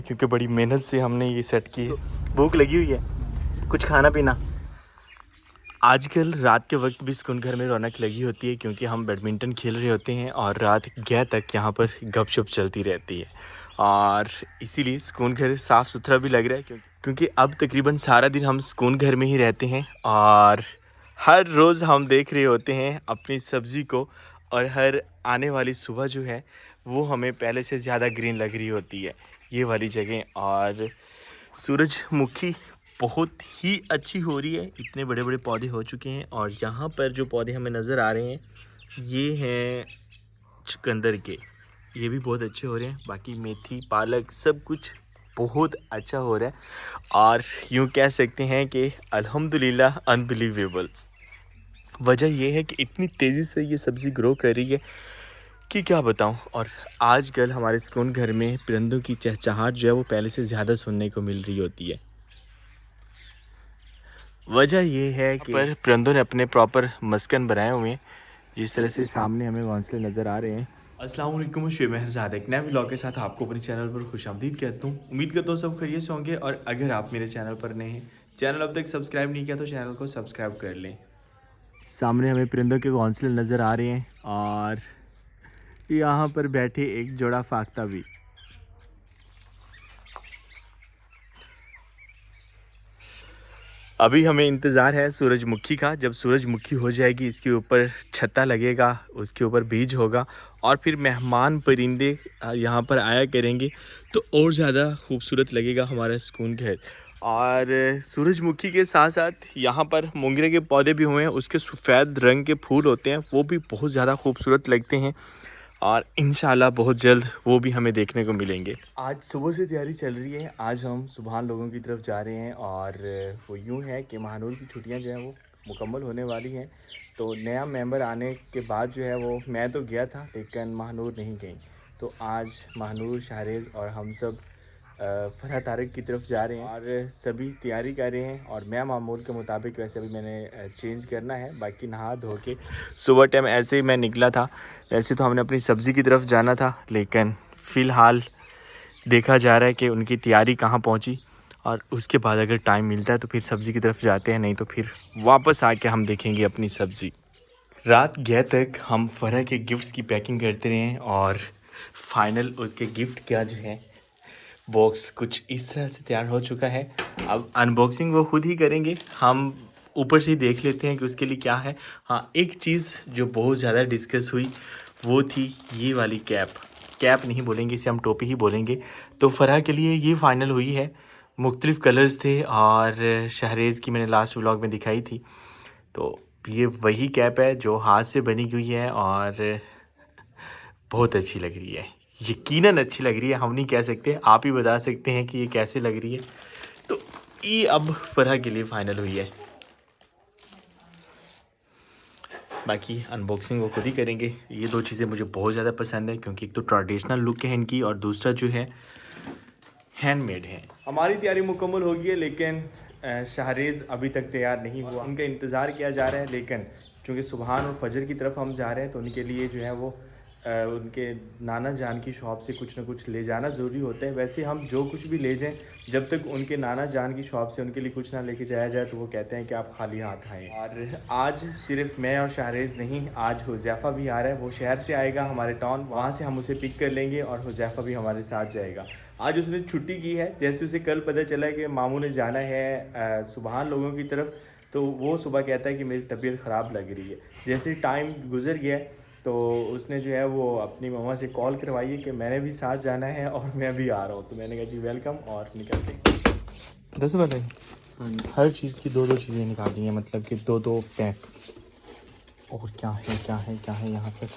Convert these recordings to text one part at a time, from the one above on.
क्योंकि बड़ी मेहनत से हमने ये सेट की है। भूख लगी हुई है, कुछ खाना पीना। आजकल रात के वक्त भी सुकून घर में रौनक लगी होती है क्योंकि हम बैडमिंटन खेल रहे होते हैं और रात 11 तक यहाँ पर गपशप चलती रहती है और इसीलिए सुकून घर साफ़ सुथरा भी लग रहा है क्योंकि अब तकरीबन सारा दिन हम सुकून घर में ही रहते हैं और हर रोज़ हम देख रहे होते हैं अपनी सब्ज़ी को और हर आने वाली सुबह जो है वो हमें पहले से ज़्यादा ग्रीन लग रही होती है ये वाली जगह। और सूरजमुखी बहुत ही अच्छी हो रही है, इतने बड़े बड़े पौधे हो चुके हैं और यहाँ पर जो पौधे हमें नज़र आ रहे हैं ये हैं चुकंदर के, ये भी बहुत अच्छे हो रहे हैं। बाकी मेथी पालक सब कुछ बहुत अच्छा हो रहा है और यूँ कह सकते हैं कि अल्हम्दुलिल्लाह अनबिलीवेबल। वजह यह है कि इतनी तेज़ी से ये सब्ज़ी ग्रो कर रही है कि क्या बताऊं। और आजकल हमारे सुकून घर में परिंदों की चहचहाहट जो है वो पहले से ज़्यादा सुनने को मिल रही होती है। वजह यह है कि पर परिंदों ने अपने प्रॉपर मस्कन बनाए हुए हैं, जिस तरह से सामने हमें घोंसले नज़र आ रहे हैं। अस्सलाम वालेकुम, शुभ मेहरजाद एक नए व्लॉग के साथ आपको अपने चैनल पर खुशामदीद कहता हूँ। उम्मीद करता हूँ सब खैरियत से होंगे और अगर आप मेरे चैनल पर नए हैं, चैनल अब तक सब्सक्राइब नहीं किया तो चैनल को सब्सक्राइब कर लें। सामने हमें परिंदों के घोंसले नज़र आ रहे हैं और यहाँ पर बैठे एक जोड़ा फाख्ता भी। अभी हमें इंतज़ार है सूरजमुखी का, जब सूरजमुखी हो जाएगी इसके ऊपर छत्ता लगेगा, उसके ऊपर बीज होगा और फिर मेहमान परिंदे यहाँ पर आया करेंगे तो और ज़्यादा खूबसूरत लगेगा हमारा सुकून घर। और सूरजमुखी के साथ साथ यहाँ पर मोंगरे के पौधे भी हुए हैं, उसके सफ़ेद रंग के फूल होते हैं, वो भी बहुत ज़्यादा खूबसूरत लगते हैं और इंशाल्लाह बहुत जल्द वो भी हमें देखने को मिलेंगे। आज सुबह से तैयारी चल रही है, आज हम सुबहान लोगों की तरफ जा रहे हैं और वो यूँ है कि महानूर की छुट्टियां जो हैं वो मुकम्मल होने वाली हैं, तो नया मेंबर आने के बाद जो है वो मैं तो गया था लेकिन महानूर नहीं गई, तो आज महानूर शाहरेज़ और हम सब फरहा तारक की तरफ जा रहे हैं और सभी तैयारी कर रहे हैं। और मैं मामूल के मुताबिक वैसे अभी मैंने चेंज करना है, बाकी नहा धो के सुबह टाइम ऐसे ही मैं निकला था। वैसे तो हमने अपनी सब्ज़ी की तरफ जाना था लेकिन फ़िलहाल देखा जा रहा है कि उनकी तैयारी कहाँ पहुँची और उसके बाद अगर टाइम मिलता है तो फिर सब्ज़ी की तरफ जाते हैं, नहीं तो फिर वापस आके हम देखेंगे अपनी सब्ज़ी। रात 11 तक हम फरहा के गिफ्ट्स की पैकिंग करते रहे हैं और फाइनल उसके गिफ्ट क्या जो है बॉक्स कुछ इस तरह से तैयार हो चुका है। अब अनबॉक्सिंग वो खुद ही करेंगे, हम ऊपर से ही देख लेते हैं कि उसके लिए क्या है। हाँ, एक चीज़ जो बहुत ज़्यादा डिस्कस हुई वो थी ये वाली कैप नहीं बोलेंगे इसे, हम टोपी ही बोलेंगे। तो फरहा के लिए ये फ़ाइनल हुई है, मुख्तलिफ़ कलर्स थे और शहरेज़ की मैंने लास्ट व्लॉग में दिखाई थी, तो ये वही कैप है जो हाथ से बनी हुई है और बहुत अच्छी लग रही है, यकीनन अच्छी लग रही है, हम नहीं कह सकते, आप ही बता सकते हैं कि ये कैसे लग रही है। तो ये अब फरहा के लिए फ़ाइनल हुई है, बाकी अनबॉक्सिंग वो खुद ही करेंगे। ये दो चीज़ें मुझे बहुत ज़्यादा पसंद है क्योंकि एक तो ट्रेडिशनल लुक है इनकी और दूसरा जो है हैंडमेड है। हमारी तैयारी मुकम्मल हो गई है लेकिन शाहरेज़ अभी तक तैयार नहीं हुआ, उनका इंतज़ार किया जा रहा है। लेकिन चूँकि सुबहान और फजर की तरफ हम जा रहे हैं तो उनके लिए जो है वो उनके नाना जान की शॉप से कुछ ना कुछ ले जाना ज़रूरी होता है। वैसे हम जो कुछ भी ले जाएं, जब तक उनके नाना जान की शॉप से उनके लिए कुछ ना लेके जाया जाए तो वो कहते हैं कि आप खाली हाथ आएँ। और आज सिर्फ मैं और शाहरेज़ नहीं, आज हुज़ैफ़ा भी आ रहा है, वो शहर से आएगा हमारे टाउन, वहाँ से हम उसे पिक कर लेंगे और हुज़ैफ़ा भी हमारे साथ जाएगा। आज उसने छुट्टी की है, जैसे उसे कल पता चला कि मामू ने जाना है सुबहान लोगों की तरफ, तो वो सुबह कहता है कि मेरी तबीयत ख़राब लग रही है। जैसे टाइम गुजर गया तो उसने जो है वो अपनी मम्मा से कॉल करवाई है कि मैंने भी साथ जाना है और मैं भी आ रहा हूँ, तो मैंने कहा जी वेलकम और निकलते हैं। 10 बताइए, हर चीज़ की दो चीज़ें निकाली हैं, मतलब कि दो पैक। और क्या है यहाँ पर,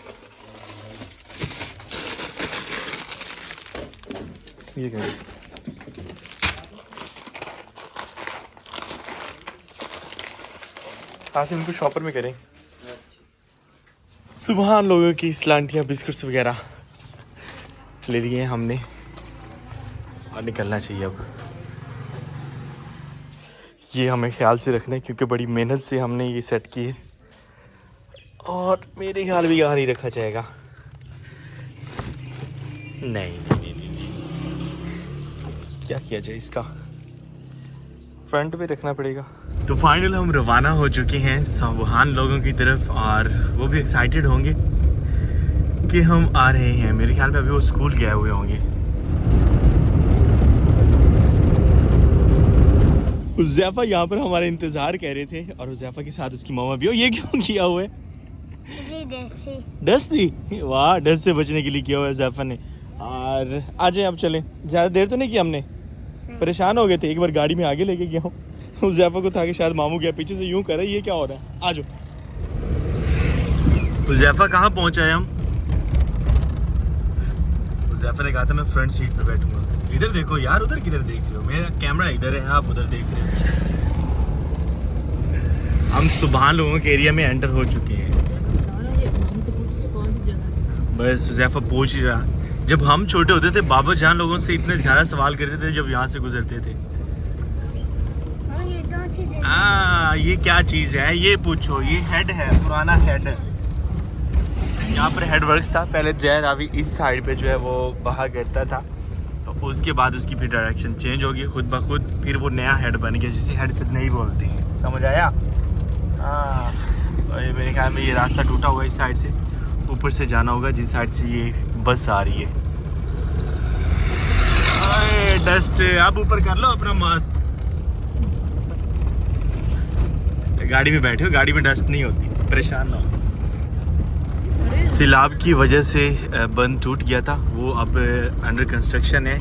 ये क्या है? हाँ से इनको शॉपर में करें। सुबह लोगों की सलांटियाँ बिस्कुट्स वगैरह ले लिए हैं हमने और निकलना चाहिए अब। ये हमें ख्याल से रखना है क्योंकि बड़ी मेहनत से हमने ये सेट की है और मेरे ख्याल भी यहाँ नहीं रखा जाएगा। नहीं, क्या किया जाए, इसका फ्रंट पे रखना पड़ेगा। तो फाइनल हम रवाना हो चुके हैं सुबहान लोगों की तरफ, और वो भी एक्साइटेड होंगे कि हम आ रहे हैं। मेरे ख्याल में अभी वो स्कूल गए हुए होंगे। हुज़ैफा यहाँ पर हमारा इंतज़ार कर रहे थे, और हुज़ैफा के साथ उसकी मामा भी हो। ये क्यों किया हुआ है? डस्ट थी, वाह, डस्ट से बचने के लिए किया हुआ है हुज़ैफा ने। और आ जाए अब चलें, ज़्यादा देर तो नहीं की हमने, परेशान हो गए थे। एक बार गाड़ी में आगे लेके गया हूँ, हुज़ैफा को था कि शायद मामू गया पीछे से यूं कर रहा है, ये क्या हो रहा है। आ जाओ। हुज़ैफा कहाँ पहुँचा है हम? हुज़ैफा ने कहा था मैं फ्रंट सीट पे बैठूंगा। इधर देखो यार, उधर किधर देख रहे हो? मेरा कैमरा इधर है, आप उधर देख रहे हो। हम सुबहान लोगों के एरिया में एंटर हो चुके हैं। बस हुज़ैफा पूछ ही रहा। जब हम छोटे होते थे बाबा जान लोगों से इतने ज़्यादा सवाल करते थे जब यहाँ से गुजरते थे। ये क्या चीज़ है, ये पूछो। ये हेड है, पुराना हेड है। यहाँ पर हेड वर्क्स था पहले। जय रावी इस साइड पे जो है वो बहा करता था, तो उसके बाद उसकी फिर डायरेक्शन चेंज हो गई खुद ब खुद। फिर वो नया हेड बन गया जिसे हेड से नहीं बोलते हैं, समझ आया? हाँ, मेरे ख्याल में ये रास्ता टूटा हुआ है। इस साइड से ऊपर से जाना होगा, जिस साइड से ये बस आ रही है। अरे डस्ट, आप ऊपर कर लो अपना मास्क। गाड़ी में बैठे हो, गाड़ी में डस्ट नहीं होती, परेशान ना हो। सिलाब की वजह से बंद टूट गया था, वो अब अंडर कंस्ट्रक्शन है।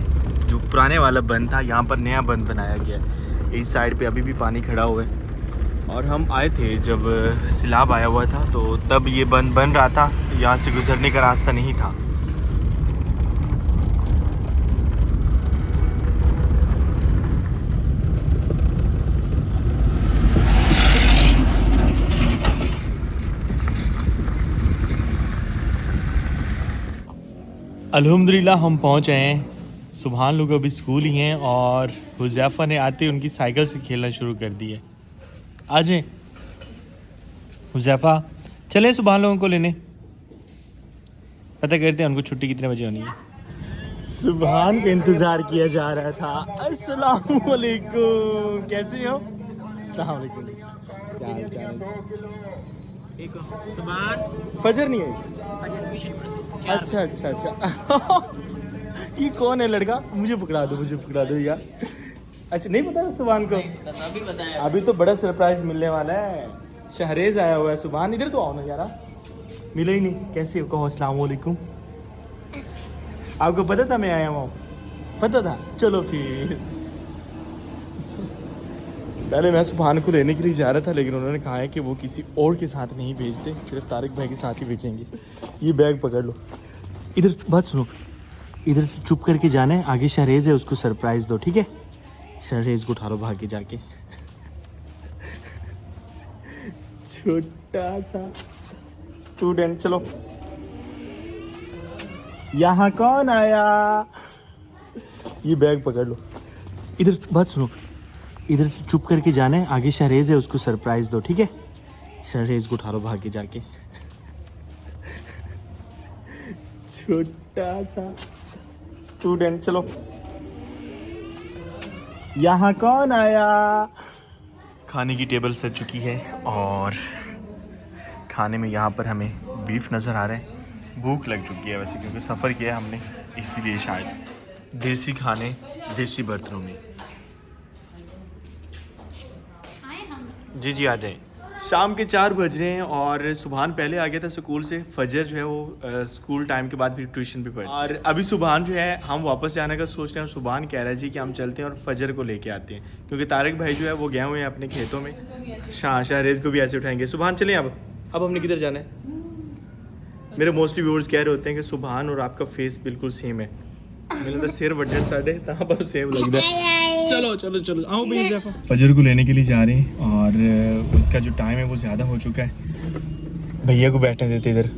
जो पुराने वाला बंद था, यहाँ पर नया बंद बनाया गया है। इस साइड पे अभी भी पानी खड़ा हुआ है, और हम आए थे जब सिलाब आया हुआ था, तो तब ये बंद बन रहा था। यहाँ से गुजरने का रास्ता नहीं था। अल्हम्दुलिल्लाह हम पहुँच आए हैं। सुबहान लोग अभी स्कूल ही हैं, और हुज़ैफा ने आते ही उनकी साइकिल से खेलना शुरू कर दिया। आ जाए हुज़ैफा, चले सुबहान लोगों को लेने, पता करते हैं उनको छुट्टी कितने बजे होनी है। सुबहान का इंतज़ार किया जा रहा था। अस्सलाम वालेकुम, कैसे हो? अस्सलाम वालेकुम, क्या हाल चाल है? सुबहान फजर नहीं है? अच्छा अच्छा अच्छा। ये कौन है लड़का? मुझे पकड़ा दो यार। अच्छा, नहीं पता सुबहान को? अभी बताया। अभी तो बड़ा सरप्राइज मिलने वाला है। शहरेज आया हुआ है। सुबहान इधर तो आओ ना यार, मिले ही नहीं। कैसे हो? कहो अस्सलाम वालेकुम। आपको पता था मैं आया हूँ? पता था? चलो फिर। पहले मैं सुबहान को लेने के लिए जा रहा था, लेकिन उन्होंने कहा है कि वो किसी और के साथ नहीं भेजते, सिर्फ तारिक भाई के साथ ही भेजेंगे। ये बैग पकड़ लो। इधर बात सुनो, इधर चुप करके जाना है। आगे शहरेज है, उसको सरप्राइज़ दो, ठीक है? शहरेज को उठा लो भाग के जाके। छोटा सा स्टूडेंट। चलो, यहाँ कौन आया? ये बैग पकड़ लो। इधर बात सुनो, इधर चुप करके जाना है। आगे शहरेज है, उसको सरप्राइज़ दो, ठीक है? शहरेज को उठा लो भाग के जाके। छोटा सा स्टूडेंट। चलो, यहाँ कौन आया? खाने की टेबल सज चुकी है, और खाने में यहाँ पर हमें बीफ नज़र आ रहा है। भूख लग चुकी है वैसे, क्योंकि सफ़र किया है हमने, इसीलिए शायद। देसी खाने देसी बर्तनों में। जी आ जाए। शाम के 4 बज रहे हैं, और सुबहान पहले आ गया था स्कूल से। फजर जो है वो स्कूल टाइम के बाद फिर ट्यूशन पे पढ़े, और अभी सुबहान जो है हम वापस जाने का सोच रहे हैं। सुबहान कह रहा है जी कि हम चलते हैं और फजर को लेके आते हैं, क्योंकि तारिक भाई जो है वो गए हुए हैं अपने खेतों में। शहरेज को भी ऐसे उठाएंगे। सुबहान चलें अब हमने किधर जाना है? मेरे मोस्टली व्यूअर्स कह रहे होते हैं कि सुबहान और आपका फेस बिल्कुल सेम है। मैंने तो सिर वजन साढ़े तहाँ पर सेम लग रहा है। चलो चलो चलो, आओ भाई। ज़ैफा फजर को लेने के लिए जा रहे हैं, और उसका जो टाइम है वो ज़्यादा हो चुका है। भैया को बैठने देते इधर,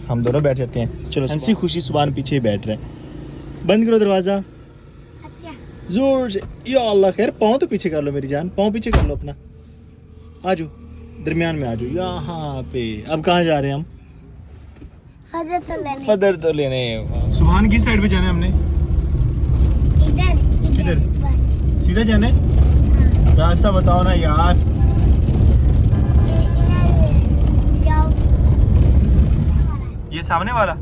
हम दोनों बैठ जाते हैं। चलो, हंसी खुशी सुबहान पीछे ही बैठ रहा है। बंद करो दरवाज़ा। अच्छा। जोर से। या अल्लाह खैर, पाँव तो पीछे कर लो मेरी जान, पाँव पीछे कर लो अपना। आ जाओ, दरमियान में आ जाओ यहाँ पे। अब कहाँ जा रहे हैं हम? फजर तो लेने। सुबहान की साइड पे जाना है हमने। किधर? बस सीधा जाना है? रास्ता बताओ ना यार। जाओ। ये सामने वाला?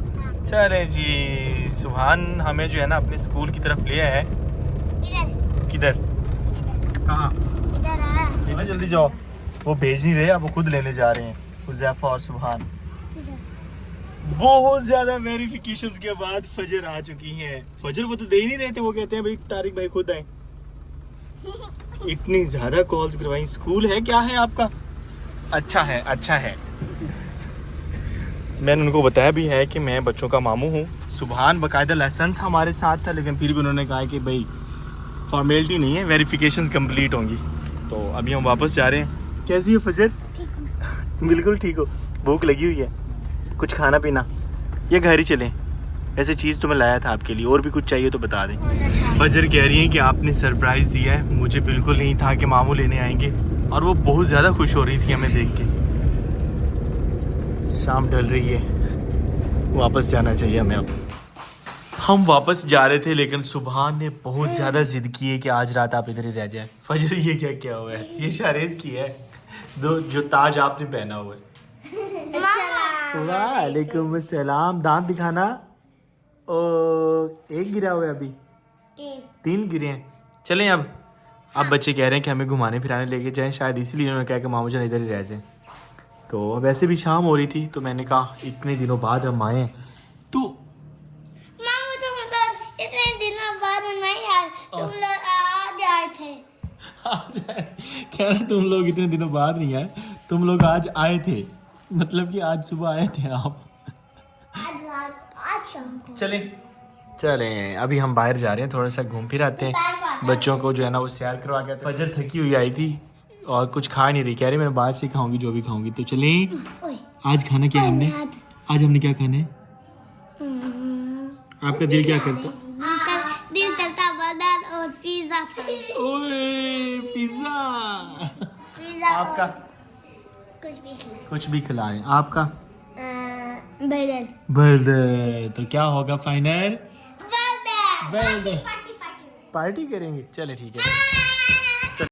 चले जी। सुभान हमें जो है ना अपने स्कूल की तरफ ले आया है। इधर किधर? कहाँ? इधर आ। इधर जल्दी जाओ। वो भेज नहीं रहे, अब वो खुद लेने जा रहे हैं, हुज़ैफा और सुभान। बहुत ज्यादा वेरिफिकेशंस के बाद फजर आ चुकी हैं। फजर वो तो दे ही नहीं रहे थे, वो कहते हैं भाई तारिक भाई खुद आए। इतनी ज्यादा कॉल्स करवाई। स्कूल है क्या है आपका? अच्छा है, अच्छा है। मैंने उनको बताया भी है कि मैं बच्चों का मामू हूँ। सुभान बाकायदा लाइसेंस हमारे साथ था, लेकिन फिर भी उन्होंने कहा कि भाई फॉर्मेलिटी नहीं है, वेरिफिकेशंस कंप्लीट होंगी। तो अभी हम वापस जा रहे हैं। कैसी है फजर? बिल्कुल ठीक हो। भूख लगी हुई है, कुछ खाना पीना या घर ही चलें? ऐसे चीज़ तो मैं लाया था आपके लिए, और भी कुछ चाहिए तो बता दें। फजर कह रही है कि आपने सरप्राइज़ दिया है, मुझे बिल्कुल नहीं था कि मामू लेने आएंगे, और वो बहुत ज़्यादा खुश हो रही थी हमें देख के। शाम ढल रही है, वापस जाना चाहिए हमें अब। हम वापस जा रहे थे, लेकिन सुभान ने बहुत ज़्यादा ज़िद की है कि आज रात आप इधर ही रह जाएं। फजर ये क्या क्या हुआ है? ये शारेज की है दो जो ताज आपने पहना हुआ है। वालेकुम अस्सलाम। दांत दिखाना। ओ एक गिरा हुआ है अभी, तीन गिरे हैं। चलें अब बच्चे कह रहे हैं कि हमें घुमाने फिराने लेके जाएं, शायद इसीलिए उन्होंने कहा कि मामू जान इधर ही रह जाएं। तो वैसे भी शाम हो रही थी, तो मैंने कहा इतने दिनों बाद हम आए तो मामू तुम लोग इतने दिनों बाद नहीं आए, तुम लोग आज आए थे। कह रहे तुम लोग इतने दिनों बाद नहीं आए, तुम लोग आज आए थे, मतलब कि आज सुबह आए थे आप। आज शाम को चले अभी हम बाहर जा रहे हैं, थोड़ा सा घूम फिर आते हैं। बच्चों को जो है ना वो सैर करवा के। फजर थकी हुई आई थी और कुछ खा नहीं रही, कह रही मैं बाहर से खाऊंगी जो भी खाऊंगी। तो चलें। आज खाना क्या हमने? आज हमने क्या खाना है? आपका दिल क्या करता है? दिल करता बर्गर और पिज्जा था। ओए पिज्जा। आपका? कुछ भी खिलाएं। आपका? बर्गर। बर्गर। तो क्या होगा फाइनल? बर्गर। पार्टी करेंगे। चले ठीक है।